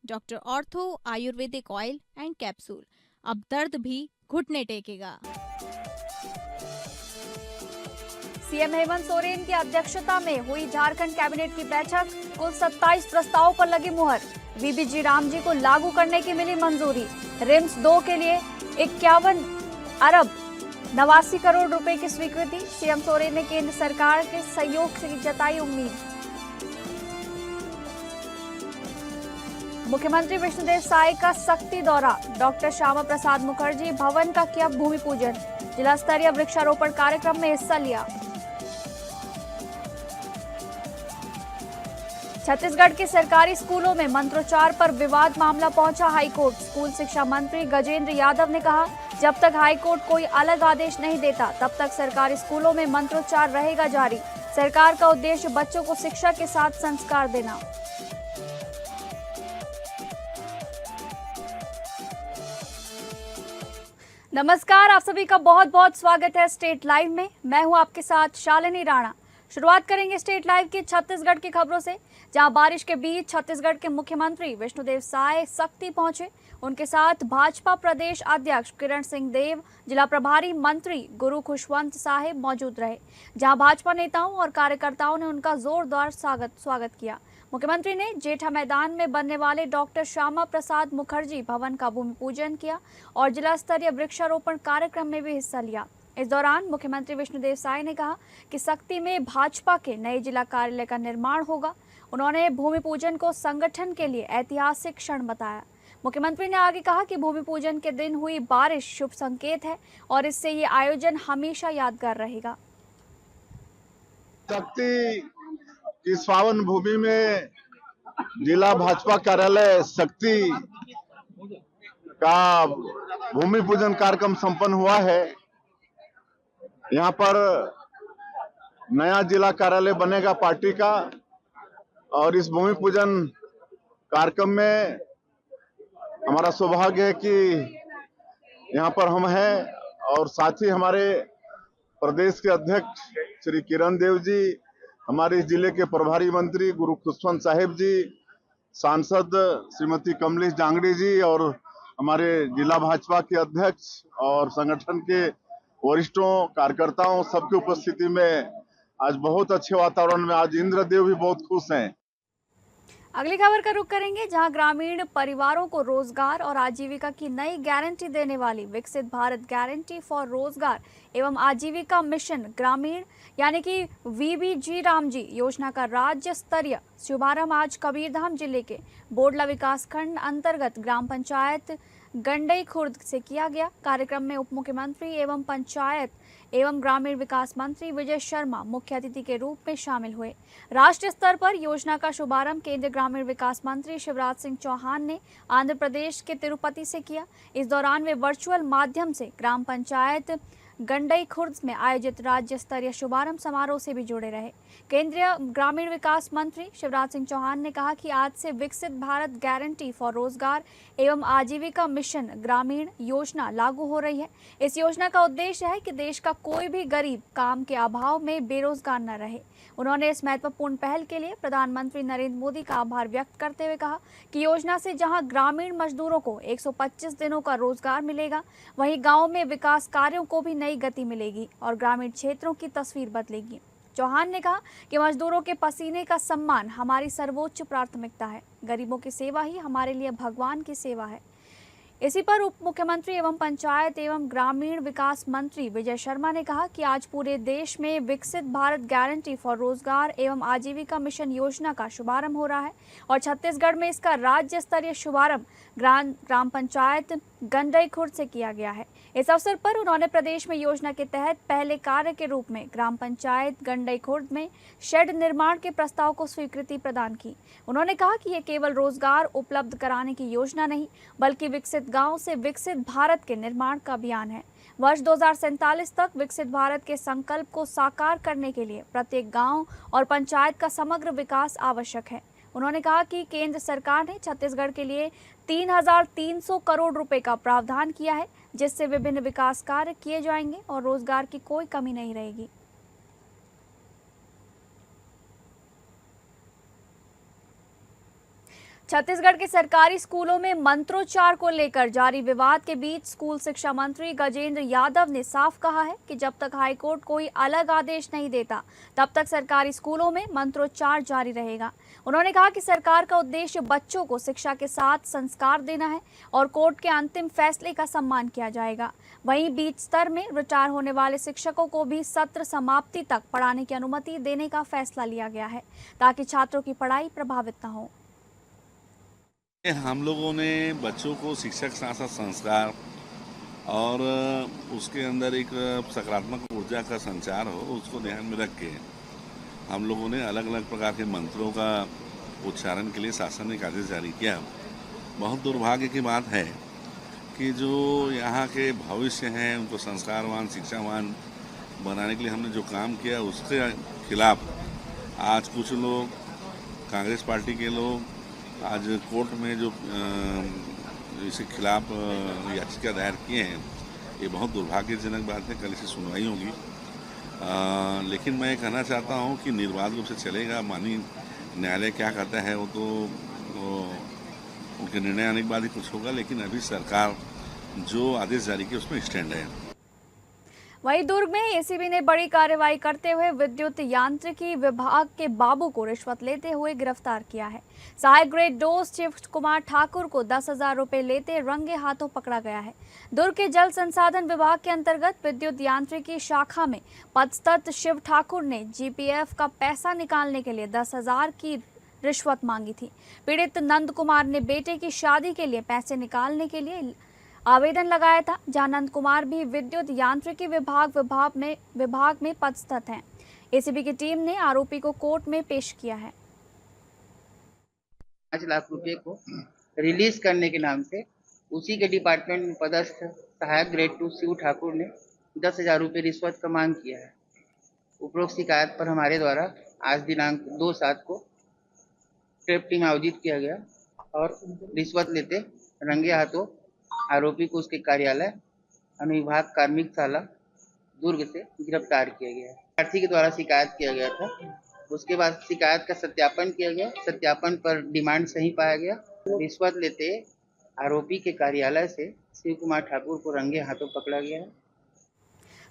Doctor ortho Ayurvedic oil and capsule, अब दर्द भी घुटने टेकेगा। सीएम हेमंत सोरेन की अध्यक्षता में हुई झारखंड कैबिनेट की बैठक, कुल 27 प्रस्तावों पर लगी मुहर। वीबीजी राम जी को लागू करने की मिली मंजूरी। रिम्स 2 के लिए 51 अरब 89 करोड़ रुपए की स्वीकृति। सीएम सोरेन ने केंद्र सरकार के सहयोग से जताई उम्मीद। मुख्यमंत्री विष्णुदेव साय का सख्ती दौरा, डॉक्टर श्यामा प्रसाद मुखर्जी भवन का किया भूमि पूजन। जिला स्तरीय वृक्षारोपण कार्यक्रम में हिस्सा लिया। छत्तीसगढ़ के सरकारी स्कूलों में मंत्रोच्चार पर विवाद मामला पहुंचा हाईकोर्ट। स्कूल शिक्षा मंत्री गजेंद्र यादव ने कहा, जब तक हाईकोर्ट कोई अलग आदेश नहीं देता तब तक सरकारी स्कूलों में मंत्रोच्चार रहेगा जारी। सरकार का उद्देश्य बच्चों को शिक्षा के साथ संस्कार देना। नमस्कार, आप सभी का बहुत बहुत स्वागत है स्टेट लाइव में। मैं हूं आपके साथ शालिनी राणा। शुरुआत करेंगे स्टेट लाइव की छत्तीसगढ़ की खबरों से, जहां बारिश के बीच छत्तीसगढ़ के मुख्यमंत्री विष्णुदेव साय सक्ती पहुंचे। उनके साथ भाजपा प्रदेश अध्यक्ष किरण सिंह देव, जिला प्रभारी मंत्री गुरु खुशवंत साहेब मौजूद रहे, जहां भाजपा नेताओं और कार्यकर्ताओं ने उनका जोरदार स्वागत किया। मुख्यमंत्री ने जेठा मैदान में बनने वाले डॉक्टर श्यामा प्रसाद मुखर्जी भवन का भूमि पूजन किया और जिला स्तरीय वृक्षारोपण कार्यक्रम में भी हिस्सा लिया। इस दौरान मुख्यमंत्री विष्णुदेव साय ने कहा कि सक्ती में भाजपा के नए जिला कार्यालय का निर्माण होगा। उन्होंने भूमि पूजन को संगठन के लिए ऐतिहासिक क्षण बताया। मुख्यमंत्री ने आगे कहा कि भूमि पूजन के दिन हुई बारिश शुभ संकेत है और इससे ये आयोजन हमेशा यादगार रहेगा। सक्ती इस पावन भूमि में जिला भाजपा कार्यालय सक्ती का भूमि पूजन कार्यक्रम संपन्न हुआ है। यहाँ पर नया जिला कार्यालय बनेगा पार्टी का और इस भूमि पूजन कार्यक्रम में हमारा सौभाग्य है कि यहाँ पर हम हैं और साथ ही हमारे प्रदेश के अध्यक्ष श्री किरण देव जी, हमारे जिले के प्रभारी मंत्री गुरु खुशवंत साहेब जी, सांसद श्रीमती कमलेश जांगड़ी जी और हमारे जिला भाजपा के अध्यक्ष और संगठन के वरिष्ठों कार्यकर्ताओं सबकी उपस्थिति में आज बहुत अच्छे वातावरण में आज इंद्रदेव भी बहुत खुश हैं। अगली खबर का रुख करेंगे, जहां ग्रामीण परिवारों को रोजगार और आजीविका की नई गारंटी देने वाली विकसित भारत गारंटी फॉर रोजगार एवं आजीविका मिशन ग्रामीण यानी कि वीबीजी राम जी योजना का राज्य स्तरीय शुभारंभ आज कबीरधाम जिले के बोडला विकासखंड अंतर्गत ग्राम पंचायत गंडई खुर्द से किया गया। कार्यक्रम में उप मुख्यमंत्री एवं पंचायत एवं ग्रामीण विकास मंत्री विजय शर्मा मुख्य अतिथि के रूप में शामिल हुए। राष्ट्रीय स्तर पर योजना का शुभारंभ केंद्रीय ग्रामीण विकास मंत्री शिवराज सिंह चौहान ने आंध्र प्रदेश के तिरुपति से किया। इस दौरान वे वर्चुअल माध्यम से ग्राम पंचायत गंडई खुर्द में आयोजित राज्य स्तरीय शुभारंभ समारोह से भी जुड़े रहे। केंद्रीय ग्रामीण विकास मंत्री शिवराज सिंह चौहान ने कहा कि आज से विकसित भारत गारंटी फॉर रोजगार एवं आजीविका मिशन ग्रामीण योजना लागू हो रही है। इस योजना का उद्देश्य है कि देश का कोई भी गरीब काम के अभाव में बेरोजगार न रहे। उन्होंने इस महत्वपूर्ण पहल के लिए प्रधानमंत्री नरेंद्र मोदी का आभार व्यक्त करते हुए कहा कि योजना से जहां ग्रामीण मजदूरों को 125 दिनों का रोजगार मिलेगा, वहीं गांव में विकास कार्यों को भी नई गति मिलेगी और ग्रामीण क्षेत्रों की तस्वीर बदलेगी। चौहान ने कहा कि मजदूरों के पसीने का सम्मान हमारी सर्वोच्च प्राथमिकता है। गरीबों की सेवा ही हमारे लिए भगवान की सेवा है। इसी पर उप मुख्यमंत्री एवं पंचायत एवं ग्रामीण विकास मंत्री विजय शर्मा ने कहा कि आज पूरे देश में विकसित भारत गारंटी फॉर रोजगार एवं आजीविका मिशन योजना का शुभारंभ हो रहा है और छत्तीसगढ़ में इसका राज्य स्तरीय शुभारंभ ग्राम पंचायत गंडई खुर्द से किया गया है। इस अवसर पर उन्होंने प्रदेश में योजना के तहत पहले कार्य के रूप में ग्राम पंचायत गंडई खुर्द में शेड निर्माण के प्रस्ताव को स्वीकृति प्रदान की। उन्होंने कहा कि ये केवल रोजगार उपलब्ध कराने की योजना नहीं, बल्कि विकसित गांव से विकसित भारत के निर्माण का अभियान है। वर्ष 2047 तक विकसित भारत के संकल्प को साकार करने के लिए प्रत्येक गांव और पंचायत का समग्र विकास आवश्यक है। उन्होंने कहा कि केंद्र सरकार ने छत्तीसगढ़ के लिए 3,300 करोड़ रुपए का प्रावधान किया है, जिससे विभिन्न विकास कार्य किए जाएंगे और रोजगार की कोई कमी नहीं रहेगी। छत्तीसगढ़ के सरकारी स्कूलों में मंत्रोच्चार को लेकर जारी विवाद के बीच स्कूल शिक्षा मंत्री गजेंद्र यादव ने साफ कहा है कि जब तक हाईकोर्ट कोई अलग आदेश नहीं देता तब तक सरकारी स्कूलों में मंत्रोच्चार जारी रहेगा। उन्होंने कहा कि सरकार का उद्देश्य बच्चों को शिक्षा के साथ संस्कार देना है और कोर्ट के अंतिम फैसले का सम्मान किया जाएगा। वहीं बीच स्तर में रिटायर होने वाले शिक्षकों को भी सत्र समाप्ति तक पढ़ाने की अनुमति देने का फैसला लिया गया है ताकि छात्रों की पढ़ाई प्रभावित न हो। हम लोगों ने बच्चों को शिक्षा के साथ साथ संस्कार और उसके अंदर एक सकारात्मक ऊर्जा का संचार हो, उसको ध्यान में रख के हम लोगों ने अलग अलग प्रकार के मंत्रों का उच्चारण के लिए शासन ने एक आदेश जारी किया। बहुत दुर्भाग्य की बात है कि जो यहाँ के भविष्य हैं उनको संस्कारवान शिक्षावान बनाने के लिए हमने जो काम किया उसके खिलाफ आज कुछ लोग, कांग्रेस पार्टी के लोग आज कोर्ट में जो इसके खिलाफ याचिका दायर किए हैं, ये बहुत दुर्भाग्यजनक बात है। कल इसकी सुनवाई होगी, लेकिन मैं कहना चाहता हूं कि निर्बाध रूप से चलेगा। माननीय न्यायालय क्या कहता है वो उनके निर्णय आने के बाद ही कुछ होगा, लेकिन अभी सरकार जो आदेश जारी किया उसमें स्टैंड है। वहीं दुर्ग में एसीबी ने बड़ी कार्रवाई करते हुए विद्युत यांत्रिकी विभाग के बाबू को रिश्वत लेते हुए गिरफ्तार किया है। सहायक ग्रेड 2 शिव कुमार ठाकुर को 10,000 रुपए लेते रंगे हाथों पकड़ा गया है। दुर्ग के जल संसाधन विभाग के अंतर्गत विद्युत यांत्रिकी शाखा में पदस्थ शिव ठाकुर ने जीपीएफ का पैसा निकालने के लिए 10,000 की रिश्वत मांगी थी। पीड़ित नंद कुमार ने बेटे की शादी के लिए पैसे निकालने के लिए आवेदन लगाया था, जहां नंद कुमार भी विद्युत यांत्रिकी विभाग में पदस्थ हैं। एसीबी की टीम ने आरोपी को कोर्ट में पेश किया है। 5 लाख रुपए को रिलीज करने के नाम से उसी के डिपार्टमेंट में पदस्थ सहायक ग्रेड 2 शिव ठाकुर ने 10,000 रुपये रिश्वत का मांग किया है। उपरोक्त शिकायत पर हमारे द्वारा आज दिनांक 2/7 को ट्रैप टीम आयोजित किया गया और रिश्वत लेते रंगे हाथों आरोपी को उसके कार्यालय अनुविभाग कार्मिक शाला दुर्ग से गिरफ्तार किया गया है। प्रार्थी के द्वारा शिकायत किया गया था, उसके बाद शिकायत का सत्यापन किया गया। सत्यापन पर डिमांड सही पाया गया। रिश्वत लेते आरोपी के कार्यालय से शिव कुमार ठाकुर को रंगे हाथों पकड़ा गया है।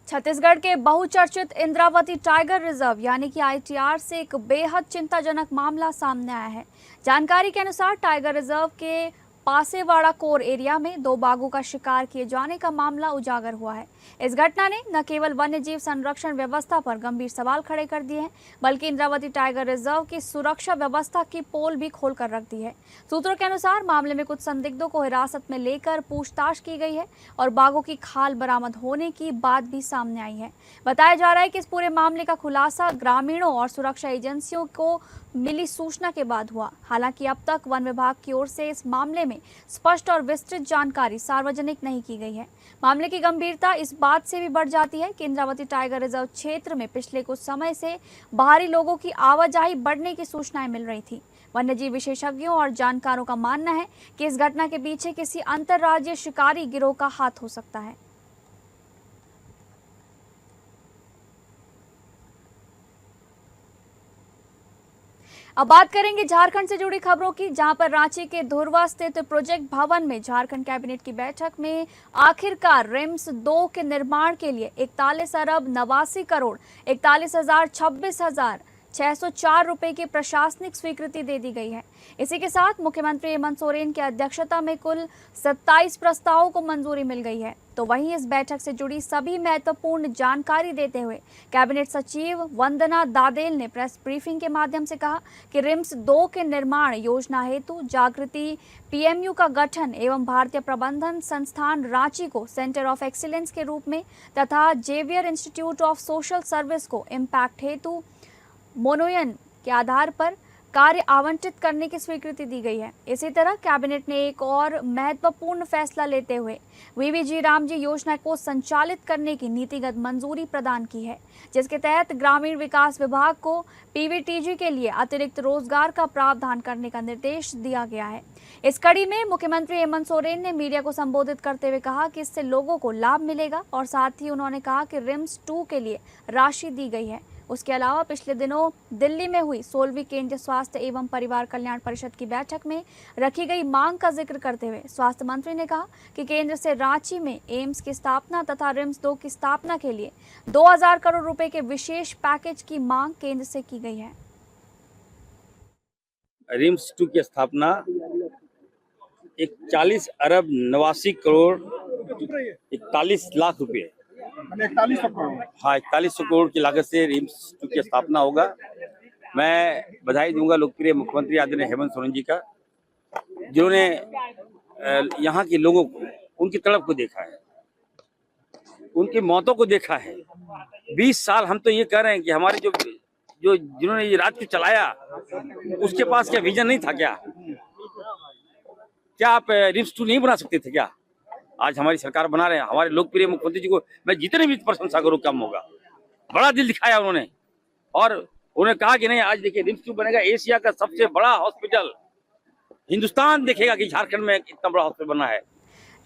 छत्तीसगढ़ के बहुचर्चित इंद्रावती टाइगर रिजर्व यानी कि आईटीआर से एक बेहद चिंताजनक मामला सामने आया है। जानकारी के अनुसार टाइगर रिजर्व के पासेवाड़ा कोर एरिया में 2 बाघों का शिकार किए जाने का मामला उजागर हुआ है। इस घटना ने न केवल वन्यजीव संरक्षण व्यवस्था पर गंभीर सवाल खड़े कर दिए हैं, बल्कि इंद्रावती टाइगर रिजर्व की सुरक्षा व्यवस्था की पोल भी खोलकर रख दी है। सूत्रों के अनुसार मामले में कुछ संदिग्धों को हिरासत में लेकर पूछताछ की गई है और बाघों की खाल बरामद होने की बात भी सामने आई है। बताया जा रहा है कि इस पूरे मामले का खुलासा ग्रामीणों और सुरक्षा एजेंसियों को मिली सूचना के बाद हुआ। हालांकि अब तक वन विभाग की ओर से इस मामले में स्पष्ट और विस्तृत जानकारी सार्वजनिक नहीं की गई है। मामले की गंभीरता इस बात से भी बढ़ जाती है कि इंद्रावती टाइगर रिजर्व क्षेत्र में पिछले कुछ समय से बाहरी लोगों की आवाजाही बढ़ने की सूचनाएं मिल रही थी। वन्यजीव विशेषज्ञों और जानकारों का मानना है कि इस घटना के पीछे किसी अंतर्राज्यीय शिकारी गिरोह का हाथ हो सकता है। अब बात करेंगे झारखंड से जुड़ी खबरों की, जहां पर रांची के धुरवा स्थित प्रोजेक्ट भवन में झारखंड कैबिनेट की बैठक में आखिरकार रिम्स 2 के निर्माण के लिए 41 अरब 89 करोड़ 41,26,604 रुपए की प्रशासनिक स्वीकृति दे दी गई है। इसी के साथ मुख्यमंत्री हेमंत सोरेन की अध्यक्षता में कुल 27 प्रस्तावों को मंजूरी मिल गई है। तो वहीं इस बैठक से जुड़ी सभी महत्वपूर्ण जानकारी देते हुए कैबिनेट सचिव वंदना दादेल ने प्रेस ब्रीफिंग के माध्यम से कहा कि रिम्स 2 के निर्माण योजना हेतु जागृति पीएमयू का गठन एवं भारतीय प्रबंधन संस्थान रांची को सेंटर ऑफ एक्सीलेंस के रूप में तथा Xavier institute of social service को इम्पैक्ट हेतु मोनोयन के आधार पर कार्य आवंटित करने की स्वीकृति दी गई है। इसी तरह कैबिनेट ने एक और महत्वपूर्ण फैसला लेते हुए वीवीजी रामजी योजना को संचालित करने की नीतिगत मंजूरी प्रदान की है, जिसके तहत ग्रामीण विकास विभाग को पीवीटीजी के लिए अतिरिक्त रोजगार का प्रावधान करने का निर्देश दिया गया है। इस कड़ी में मुख्यमंत्री हेमंत सोरेन ने मीडिया को संबोधित करते हुए कहा कि इससे लोगों को लाभ मिलेगा और साथ ही उन्होंने कहा कि रिम्स 2 के लिए राशि दी गई है। उसके अलावा पिछले दिनों दिल्ली में हुई 16वीं केंद्रीय स्वास्थ्य एवं परिवार कल्याण परिषद की बैठक में रखी गई मांग का जिक्र करते हुए स्वास्थ्य मंत्री ने कहा कि केंद्र से रांची में एम्स की स्थापना तथा रिम्स 2 की स्थापना के लिए 2000 करोड़ रुपए के विशेष पैकेज की मांग केंद्र से की गई है। रिम्स 2 की स्थापना 41 अरब 89 करोड़ 41 लाख रुपए 4100 करोड़। हाँ 4100 करोड़ की लागत से रिम्स 2 की स्थापना होगा। मैं बधाई दूंगा लोकप्रिय मुख्यमंत्री आदरणीय हेमंत सोरेन जी का, जिन्होंने यहाँ के लोगों को, उनकी तड़प को देखा है, उनकी मौतों को देखा है। 20 साल हम तो ये कह रहे हैं कि हमारे जो जिन्होंने ये राज्य चलाया उसके पास क्या विजन नहीं था क्या आप रिम्स 2 नहीं बना सकते थे क्या? आज हमारी सरकार बना रहे हैं। हमारे लोकप्रिय मुख्यमंत्री जी को मैं जितने भी प्रशंसा करूँ कम होगा। बड़ा दिल दिखाया उन्होंने और उन्होंने कहा कि नहीं, आज देखिए रिम्स 2 बनेगा, एशिया का सबसे बड़ा हॉस्पिटल। हिंदुस्तान देखेगा कि झारखंड में इतना बड़ा हॉस्पिटल बना है।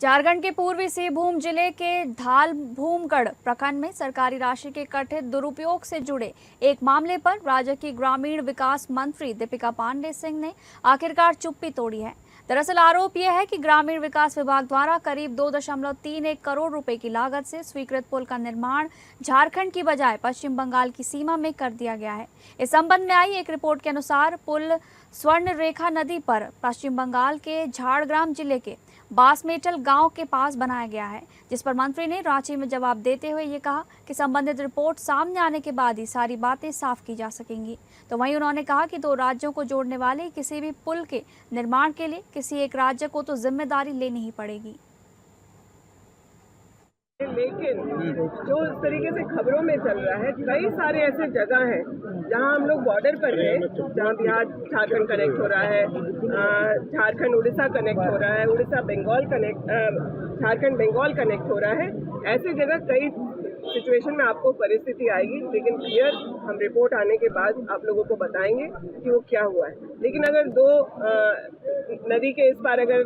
झारखंड के पूर्वी सिंहभूम जिले के धालभूमगढ़ प्रखंड में सरकारी राशि के कथित दुरुपयोग से जुड़े एक मामले पर राज्य की ग्रामीण विकास मंत्री दीपिका पांडे सिंह ने आखिरकार चुप्पी तोड़ी है। दरअसल आरोप यह है कि ग्रामीण विकास विभाग द्वारा करीब 2.31 करोड़ रुपए की लागत से स्वीकृत पुल का निर्माण झारखंड की बजाय पश्चिम बंगाल की सीमा में कर दिया गया है। इस संबंध में आई एक रिपोर्ट के अनुसार पुल स्वर्ण रेखा नदी पर पश्चिम बंगाल के झारग्राम जिले के बासमेटल गांव के पास बनाया गया है, जिस पर मंत्री ने रांची में जवाब देते हुए ये कहा कि संबंधित रिपोर्ट सामने आने के बाद ही सारी बातें साफ की जा सकेंगी। तो वहीं उन्होंने कहा कि 2 राज्यों को जोड़ने वाले किसी भी पुल के निर्माण के लिए किसी एक राज्य को तो जिम्मेदारी लेनी ही पड़ेगी। लेकिन जो इस तरीके से खबरों में चल रहा है, कई सारे ऐसे जगह हैं जहां हम लोग बॉर्डर पर हैं, जहां बिहार झारखंड कनेक्ट हो रहा है, झारखंड उड़ीसा कनेक्ट हो रहा है, उड़ीसा बंगाल कनेक्ट, झारखंड बंगाल कनेक्ट हो रहा है। ऐसी जगह कई सिचुएशन में आपको परिस्थिति आएगी, लेकिन क्लियर हम रिपोर्ट आने के बाद आप लोगों को बताएंगे कि वो क्या हुआ है। लेकिन अगर 2 नदी के इस पार अगर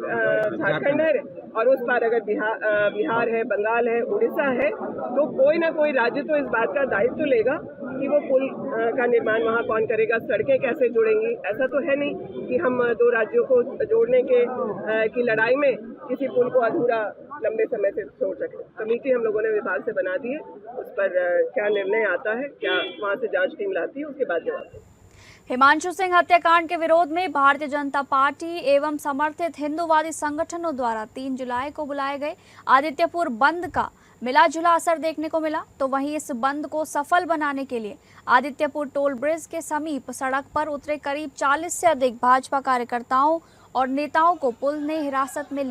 झारखंड है और उस पार अगर बिहार है, बंगाल है, उड़ीसा है, तो कोई ना कोई राज्य तो इस बात का दायित्व तो लेगा कि वो पुल का निर्माण वहाँ कौन करेगा, सड़कें कैसे जुड़ेंगी। ऐसा तो है नहीं कि हम 2 राज्यों को जोड़ने की लड़ाई में किसी पुल को अधूरा लंबे समय से छोड़ सके। कमेटी हम लोगों ने विभाग से बना दी है, उस पर क्या निर्णय आता है, क्या वहाँ से जांच टीम लाती है, उसके बाद जवाब। हिमांशु सिंह हत्याकांड के विरोध में भारतीय जनता पार्टी एवं समर्थित हिंदूवादी संगठनों द्वारा 3 जुलाई को बुलाए गए आदित्यपुर बंद का मिला जुला असर देखने को मिला। तो वहीं इस बंद को सफल बनाने के लिए आदित्यपुर टोल ब्रिज के समीप सड़क पर उतरे करीब 40 से अधिक भाजपा कार्यकर्ताओं और नेताओं को पुलिस ने हिरासत में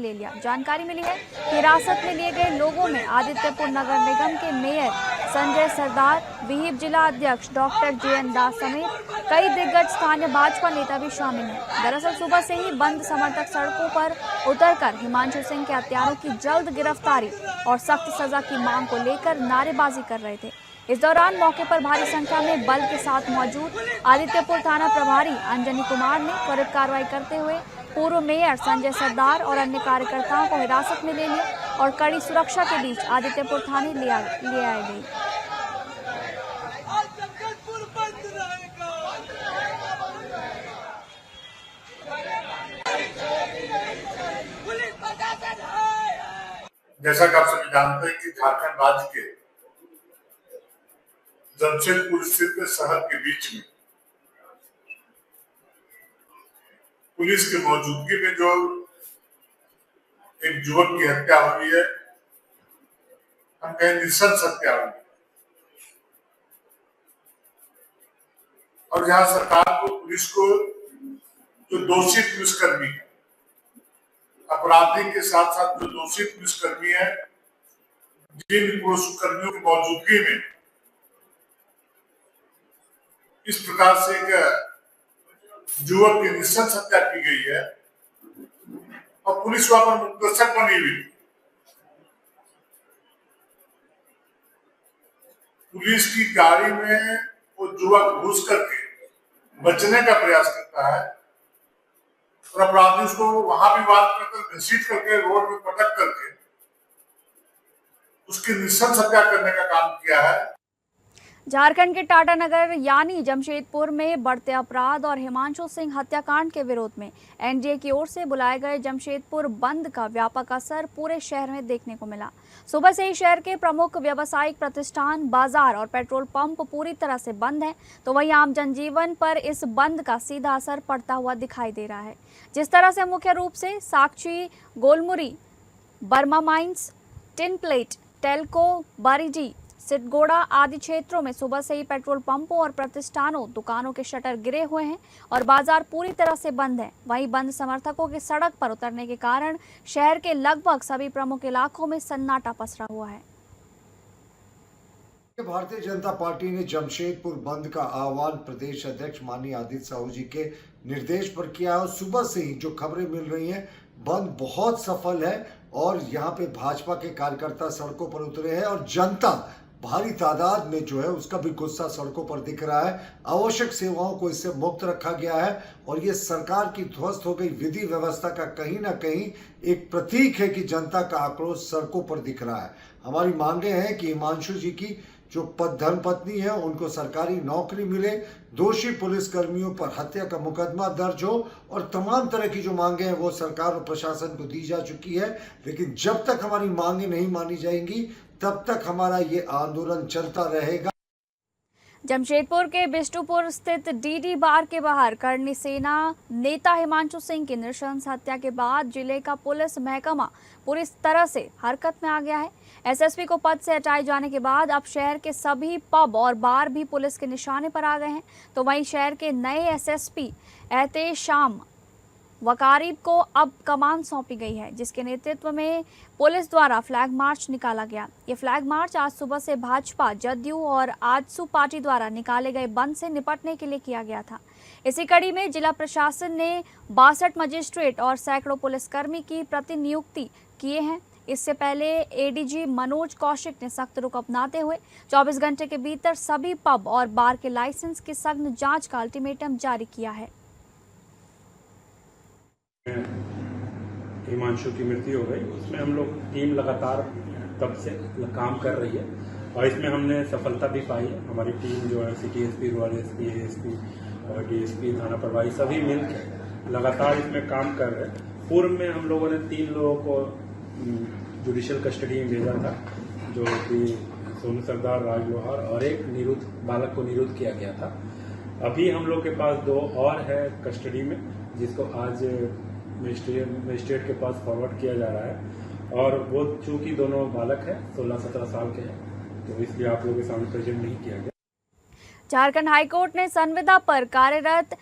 ले लिया। जानकारी मिली है कि हिरासत में लिए गए लोगों में आदित्यपुर नगर निगम के मेयर संजय सरदार, विहिप जिला अध्यक्ष डॉक्टर JN दास समेत कई दिग्गज स्थानीय भाजपा नेता भी शामिल हैं। दरअसल सुबह से ही बंद समर्थक सड़कों पर उतरकर हिमांशु सिंह के हत्यारों की जल्द गिरफ्तारी और सख्त सजा की मांग को लेकर नारेबाजी कर रहे थे। इस दौरान मौके पर भारी संख्या में बल के साथ मौजूद आदित्यपुर थाना प्रभारी अंजनी कुमार ने त्वरित कार्रवाई करते हुए पूर्व मेयर संजय सरदार और अन्य कार्यकर्ताओं को हिरासत में ले लिया और कड़ी सुरक्षा के बीच आदित्यपुर थाने ले आए गए। जैसा कि आप सभी जानते हैं कि झारखंड राज्य के जमशेदपुर स्थित शहर के बीच में पुलिस की मौजूदगी में जो एक युवक की हत्या हुई है, हम कहें नृशंस हत्या हुई है, और जहां सरकार को पुलिस को जो दोषी पुलिसकर्मी है, अपराधी के साथ साथ जो दोषी पुलिसकर्मी है, जिन पुलिसकर्मियों की मौजूदगी में इस प्रकार से एक युवक की नृशंस हत्या की गई है और पुलिस वहां पर मुख्दर्शक बनी हुई। पुलिस की गाड़ी में वो युवक घुस करके बचने का प्रयास करता है और अपराधी उसको वहां भी वार करके घसीट करके रोड में पटक करके उसकी नृशंस हत्या करने का काम किया है। झारखंड के टाटानगर यानी जमशेदपुर में बढ़ते अपराध और हिमांशु सिंह हत्याकांड के विरोध में एनडीए की ओर से बुलाए गए जमशेदपुर बंद का व्यापक असर पूरे शहर में देखने को मिला। सुबह से ही शहर के प्रमुख व्यावसायिक प्रतिष्ठान, बाजार और पेट्रोल पंप पूरी तरह से बंद हैं, तो वहीं आम जनजीवन पर इस बंद का सीधा असर पड़ता हुआ दिखाई दे रहा है। जिस तरह से मुख्य रूप से Sakchi, Golmuri, Burma Mines, Tin Plate, Telco, Baridih, Sitgora आदि क्षेत्रों में सुबह से ही पेट्रोल पंपों और प्रतिष्ठानों, दुकानों के शटर गिरे हुए हैं और बाजार पूरी तरह से बंद है। वहीं बंद समर्थकों के सड़क पर उतरने के कारण शहर के लगभग सभी प्रमुख इलाकों में सन्नाटा पसरा हुआ है। भारतीय जनता पार्टी ने जमशेदपुर बंद का आह्वान प्रदेश अध्यक्ष माननीय आदित्य साहू जी के निर्देश पर किया है और सुबह से ही जो खबरें मिल रही हैं, बंद बहुत सफल है और यहाँ पे भाजपा के कार्यकर्ता सड़कों पर उतरे हैं और जनता भारी तादाद में जो है उसका भी गुस्सा सड़कों पर दिख रहा है। आवश्यक सेवाओं को इससे मुक्त रखा गया है और ये सरकार की ध्वस्त हो गई विधि व्यवस्था का कहीं ना कहीं एक प्रतीक है कि जनता का आक्रोश सड़कों पर दिख रहा है। हमारी मांगे हैं कि हिमांशु जी की जो धर्मपत्नी है उनको सरकारी नौकरी मिले, दोषी पुलिस कर्मियों पर हत्या का मुकदमा दर्ज हो और तमाम तरह की जो मांगे हैं वो सरकार और प्रशासन को दी जा चुकी है। लेकिन जब तक हमारी मांगे नहीं मानी जाएंगी तब तक हमारा ये आंदोलन चलता रहेगा। जमशेदपुर के बिष्टुपुर स्थित डीडी बार के बाहर करनी सेना नेता हिमांशु सिंह की नृशंस हत्या के बाद जिले का पुलिस महकमा पूरी तरह से हरकत में आ गया है। एसएसपी को पद से हटाए जाने के बाद अब शहर के सभी पब और बार भी पुलिस के निशाने पर आ गए हैं। तो वहीं शहर के नए एसएसपी एहतेशाम वकारीब को अब कमान सौंपी गई है, जिसके नेतृत्व में पुलिस द्वारा फ्लैग मार्च निकाला गया। ये फ्लैग मार्च आज सुबह से भाजपा, जदयू और आजसू पार्टी द्वारा निकाले गए बंद से निपटने के लिए किया गया था। इसी कड़ी में जिला प्रशासन ने 62 मजिस्ट्रेट और सैकड़ों पुलिसकर्मी की प्रतिनियुक्ति किए हैं। इससे पहले एडीजी मनोज कौशिक ने सख्त रुख अपनाते हुए 24 घंटे के भीतर सभी पब और बार के लाइसेंस की सघन जांच का अल्टीमेटम जारी किया है। हिमांशु की मृत्यु हो गई, उसमें हम लोग टीम लगातार तब से काम कर रही है और इसमें हमने सफलता भी पाई है। हमारी टीम जो है city SP, rural SP, ASP और डीएसपी, थाना प्रभारी सभी मिलकर लगातार इसमें काम कर रहे हैं। पूर्व में हम लोगों ने 3 लोगों को जुडिशियल कस्टडी में भेजा था, जो कि सोनू सरदार, राज लोहार और एक बालक को निरुद्ध किया गया था। अभी हम लोग के पास 2 और है कस्टडी में, जिसको आज मजिस्ट्रेट के पास फॉरवर्ड किया जा रहा है और वो चूंकि दोनों बालक है 16-17 साल के हैं, तो इसलिए आप लोगों के सामने प्रेजेंट नहीं किया गया। झारखंड हाईकोर्ट ने संविदा पर कार्यरत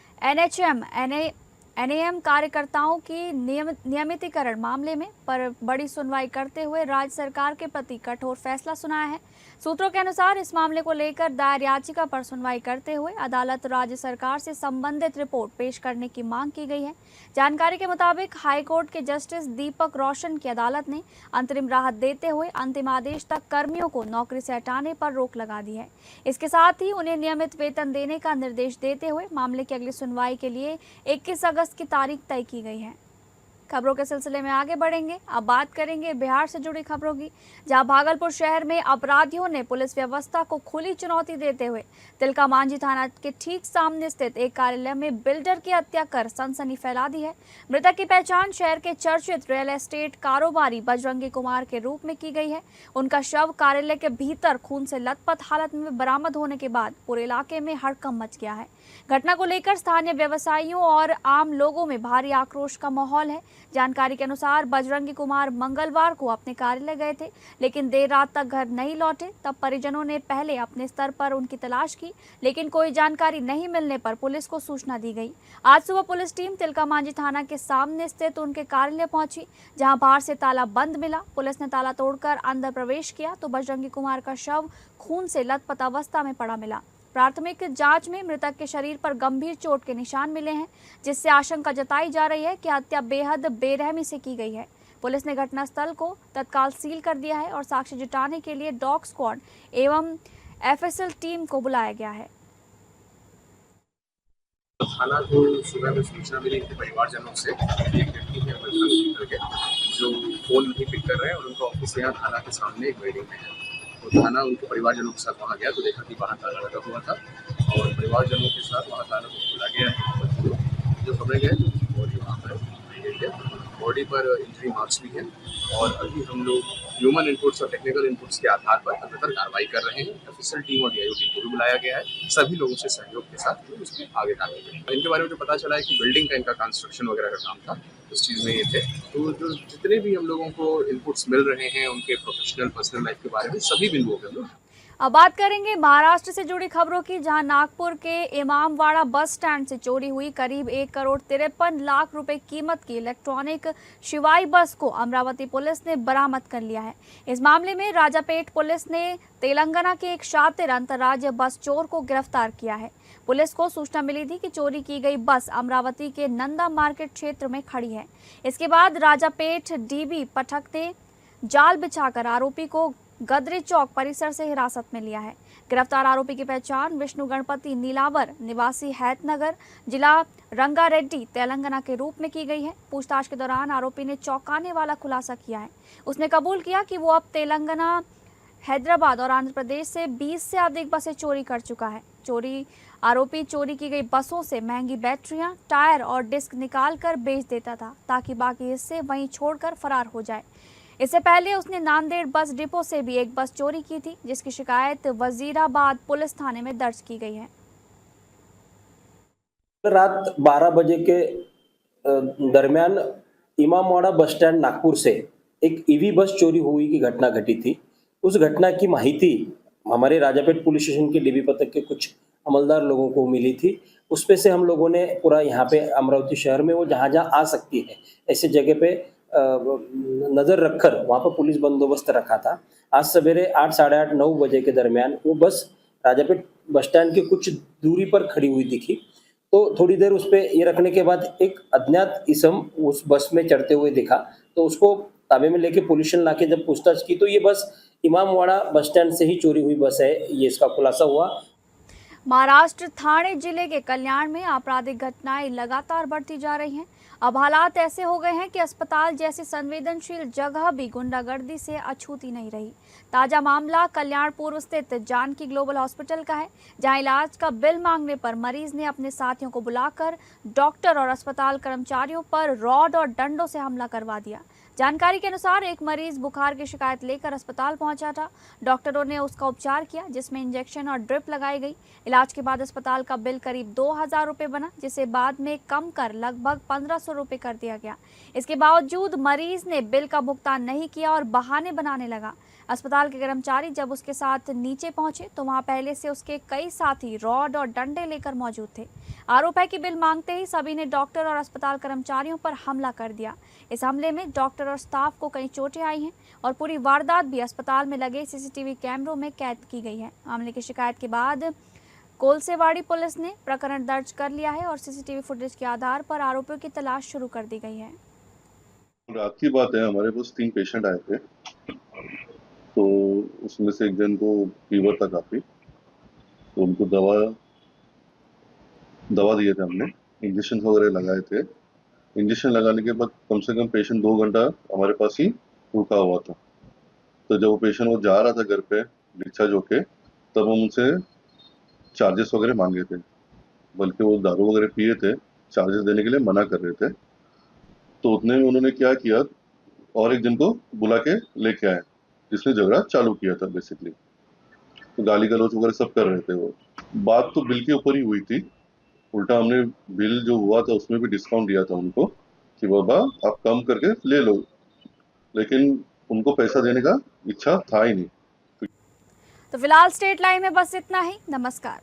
एनएएम कार्यकर्ताओं की नियमितीकरण मामले में पर बड़ी सुनवाई करते हुए राज्य सरकार के प्रति कठोर फैसला सुनाया है। सूत्रों के अनुसार इस मामले को लेकर दायर याचिका पर सुनवाई करते हुए अदालत राज्य सरकार से संबंधित रिपोर्ट पेश करने की मांग की गई है। जानकारी के मुताबिक हाईकोर्ट के जस्टिस दीपक रोशन की अदालत ने अंतरिम राहत देते हुए अंतिम आदेश तक कर्मियों को नौकरी से हटाने पर रोक लगा दी है। इसके साथ ही उन्हें नियमित वेतन देने का निर्देश देते हुए मामले की अगली सुनवाई के लिए 21 अगस्त की तारीख तय की गई है। खबरों के सिलसिले में आगे बढ़ेंगे। अब बात करेंगे बिहार से जुड़ी खबरों की, जहां भागलपुर शहर में अपराधियों ने पुलिस व्यवस्था को खुली चुनौती देते हुए तिलका मांझी थाना के ठीक सामने स्थित एक कार्यालय में बिल्डर की हत्या कर सनसनी फैला दी है। मृतक की पहचान शहर के चर्चित रियल एस्टेट कारोबारी बजरंगी कुमार के रूप में की गई है। उनका शव कार्यालय के भीतर खून से लथपथ हालत में बरामद होने के बाद पूरे इलाके में हड़कंप मच गया है। घटना को लेकर स्थानीय व्यवसायियों और आम लोगों में भारी आक्रोश का माहौल है। जानकारी के अनुसार बजरंगी कुमार मंगलवार को अपने कार्यालय गए थे, लेकिन देर रात तक घर नहीं लौटे। तब परिजनों ने पहले अपने स्तर पर उनकी तलाश की, लेकिन कोई जानकारी नहीं मिलने पर पुलिस को सूचना दी गई। आज सुबह पुलिस टीम तिलका मांझी थाना के सामने स्थित उनके कार्यालय पहुंची, जहां बाहर से ताला बंद मिला। पुलिस ने ताला तोड़कर अंदर प्रवेश किया तो बजरंगी कुमार का शव खून से लथपथ अवस्था में पड़ा मिला। प्राथमिक जांच में मृतक के शरीर पर गंभीर चोट के निशान मिले हैं, जिससे आशंका जताई जा रही है कि हत्या बेहद बेरहमी से की गई है। पुलिस ने घटनास्थल को तत्काल सील कर दिया है और साक्ष्य जुटाने के लिए डॉग स्क्वाड एवं एफएसएल टीम को बुलाया गया है। थाना को सुबह में सूचना मिली थी परिवारजनों से, एक व्यक्ति है जो फोन नहीं पिक कर रहे हैं और उनका ऑफिस यहाँ थाना के सामने एक बिल्डिंग में है। तो थाना उनके परिवारजनों के साथ वहाँ गया तो देखा कि वहाँ ताला लगा हुआ था और परिवारजनों के साथ वहाँ ताला को खोला गया है। जो पकड़े गए तो उसकी बॉडी वहाँ पर गई है। बॉडी पर इंजरी मार्क्स भी हैं और अभी हम लोग ह्यूमन इनपुट्स और टेक्निकल इनपुट्स के आधार पर तदनुसार कार्रवाई कर रहे हैं। ऑफिसर टीम और डीआईओ टीम को भी बुलाया गया है। सभी लोगों से सहयोग के साथ उसमें आगे कार्रवाई करेंगे। इनके बारे में जो पता चला है कि बिल्डिंग का इनका कंस्ट्रक्शन वगैरह का काम था, उस चीज़ में ये थे। तो जो जितने भी हम लोगों को इनपुट्स मिल रहे हैं उनके प्रोफेशनल पर्सनल लाइफ के बारे में सभी भी लोग हैं। अब बात करेंगे महाराष्ट्र से जुड़ी खबरों की, जहां नागपुर के इमामवाड़ा बस स्टैंड से चोरी हुई करीब 1,53,00,000 रुपए कीमत की इलेक्ट्रॉनिक शिवाई बस को अमरावती पुलिस ने बरामद कर लिया है। इस मामले में राजापेट पुलिस ने तेलंगाना के एक शातिर अंतर्राज्यीय बस चोर को गिरफ्तार किया है। पुलिस को सूचना मिली थी कि चोरी की गई बस अमरावती के नंदा मार्केट क्षेत्र में खड़ी है। इसके बाद राजापेट डीबी पटक ने जाल बिछाकर आरोपी को गदरी चौक परिसर से हिरासत में लिया है। गिरफ्तार आरोपी की पहचान विष्णु गणपति नीलावर निवासी हैतनगर जिला रंगारेड्डी तेलंगाना के रूप में की गई है। पूछताछ के दौरान आरोपी ने चौंकाने वाला खुलासा किया है। उसने कबूल किया कि वो अब तेलंगाना, हैदराबाद और आंध्र प्रदेश से 20 से अधिक बसें चोरी कर चुका है। आरोपी चोरी की गई बसों से महंगी बैटरियां, टायर और डिस्क निकाल कर बेच देता था ताकि बाकी हिस्से वहीं छोड़कर फरार हो जाए। इससे पहले उसने नांदेड़ बस डिपो से भी एक बस चोरी की थी, जिसकी शिकायत वजीराबाद पुलिस थाने में दर्ज की गई है। रात 12 बजे के दरमियान इमामवाड़ा बस स्टैंड नागपुर से एक ईवी बस चोरी हुई की घटना घटी थी। उस घटना की माहिती हमारे राजापेट पुलिस स्टेशन के डीबी पथक के कुछ अमलदार लोगों को मिली थी। उसपे से हम लोगों ने पूरा यहाँ पे अमरावती शहर में वो जहाँ जहाँ आ सकती है ऐसे जगह पे नज़र रखकर वहाँ पर पुलिस बंदोबस्त रखा था। आज सवेरे 8, साढ़े 8, 9 बजे के दरमियान वो बस राजापेट बस स्टैंड के कुछ दूरी पर खड़ी हुई दिखी। तो थोड़ी देर उस पर ये रखने के बाद एक अज्ञात इसम उस बस में चढ़ते हुए दिखा, तो उसको ताबे में लेके पुलिस स्टेशन लाके जब पूछताछ की तो ये बस इमामवाड़ा बस स्टैंड से ही चोरी हुई बस है, ये इसका खुलासा हुआ। महाराष्ट्र ठाणे जिले के कल्याण में आपराधिक घटनाएं लगातार बढ़ती जा रही हैं। अब हालात ऐसे हो गए हैं कि अस्पताल जैसी संवेदनशील जगह भी गुंडागर्दी से अछूती नहीं रही। ताजा मामला कल्याण पूर्व स्थित जानकी ग्लोबल हॉस्पिटल का है, जहां इलाज का बिल मांगने पर मरीज ने अपने साथियों को बुलाकर डॉक्टर और अस्पताल कर्मचारियों पर रॉड और डंडों से हमला करवा दिया। जानकारी के अनुसार एक मरीज बुखार की शिकायत लेकर अस्पताल पहुंचा था। डॉक्टरों ने उसका उपचार किया, जिसमें इंजेक्शन और ड्रिप लगाई गई। इलाज के बाद अस्पताल का बिल करीब 2,000 रुपये बना, जिसे बाद में कम कर लगभग 1,500 रुपये कर दिया गया। इसके बावजूद मरीज ने बिल का भुगतान नहीं किया और बहाने बनाने लगा। अस्पताल के कर्मचारी जब उसके साथ नीचे पहुंचे तो वहां पहले से उसके कई साथी रॉड और डंडे लेकर मौजूद थे। आरोप है कि बिल मांगते ही सभी ने डॉक्टर और अस्पताल कर्मचारियों पर हमला कर दिया। इस हमले में डॉक्टर और स्टाफ को कई चोटें आई हैं और पूरी वारदात भी अस्पताल में लगे सीसीटीवी कैमरों में कैद की गई है। मामले की शिकायत के बाद कोलसेवाड़ी पुलिस ने प्रकरण दर्ज कर लिया है और सीसीटीवी फुटेज के आधार पर आरोपियों की तलाश शुरू कर दी गई है। रात की बात है, हमारे पास 3 पेशेंट आए थे, तो उसमें से एक जन को फीवर था काफी, तो उनको दवा दिए थे हमने, इंजेक्शन वगैरह लगाए थे। इंजेक्शन लगाने के बाद कम से कम पेशेंट 2 घंटा हमारे पास ही रुका हुआ था। तो जब वो पेशेंट वो जा रहा था घर पे डिस्चार्ज होके, तब हम उनसे चार्जेस वगैरह मांगे थे, बल्कि वो दारू वगैरह पिए थे, चार्जेस देने के लिए मना कर रहे थे। तो उतने में उन्होंने क्या किया, और एक जन को बुला के लेके आए, जिसने झगड़ा चालू किया था बेसिकली। तो गाली गलौज वगैरह सब कर रहे थे। वो बात तो बिल के ऊपर ही हुई थी, उल्टा हमने बिल जो हुआ था उसमें भी डिस्काउंट दिया था उनको कि बाबा आप कम करके ले लो, लेकिन उनको पैसा देने का इच्छा था ही नहीं। तो फिलहाल स्टेट लाइन में बस इतना ही। नमस्कार।